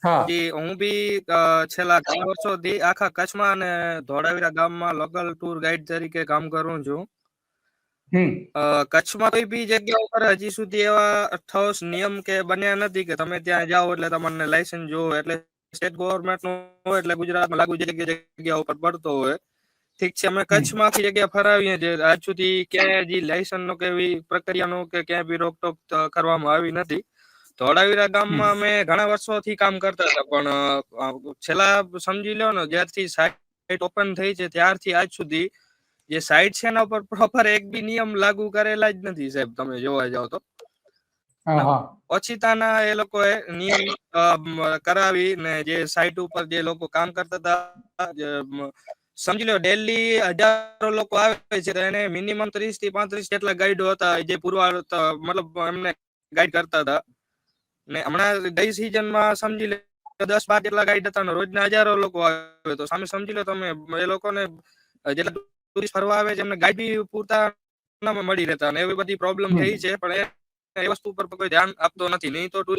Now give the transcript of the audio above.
હા. જી હું બી છેલ્લા ઘણા વર્ષોથી આખા કચ્છમાં અને ધોળાવીરા ગામમાં લોકલ ટૂર ગાઈડ તરીકે કામ કરું છું. હમ. કચ્છમાં કોઈ બી જગ્યા ઉપર હજી સુધી એવા ઠોસ નિયમ કે બન્યા નથી કે તમે ત્યાં જાઓ એટલે તમને લાયસન્સ જોવો. એટલે સ્ટેટ ગવર્નમેન્ટ નું હોય એટલે ગુજરાતમાં લાગુ જગ્યા ઉપર પડતો હોય. ઠીક છે, અમે કચ્છમાં આખી જગ્યા ફરાવીએ છીએ. આજ સુધી ક્યાંય હજી લાયસન્સ નો કે એવી પ્રક્રિયાનો કે ક્યાંય બી રોકટોક કરવામાં આવી નથી. ધોળાવીરા ગામમાં અમે ઘણા વર્ષોથી કામ કરતા હતા, પણ છેલ્લા સમજી લો ને જ્યારથી સાઇટ ઓપન થઈ છે ત્યારથી આજ સુધી જે સાઇટ છે એના ઉપર પ્રોપર એક બી નિયમ લાગુ કરેલા જ નથી સાહેબ, તમે જોવા જાવ તો. ઓછીતાના એ લોકોએ નિયમ કરાવી ને જે સાઇટ ઉપર જે લોકો કામ કરતા હતા, સમજી લો ડેલી હજારો લોકો આવે છે, એને મિનિમમ 30 થી 35 જેટલા ગાઈડો હતા જે પુરવાર મતલબ એમને ગાઈડ કરતા હતા. ને હમણાં ગઈ સિઝનમાં સમજી લો 10-12 જેટલા ગાઈડ હતા ને રોજના હજારો લોકો આવે, તો સામે સમજી લો તમે એ લોકોને જેટલા ટુરિસ્ટ ફરવા આવે છે એમને ગાઈડ બી પૂરતા મળી રહેતા, ને એવી બધી પ્રોબ્લેમ થઈ છે. પણ એ વસ્તુ પર કોઈ ધ્યાન આપતો નથી. નહીં તો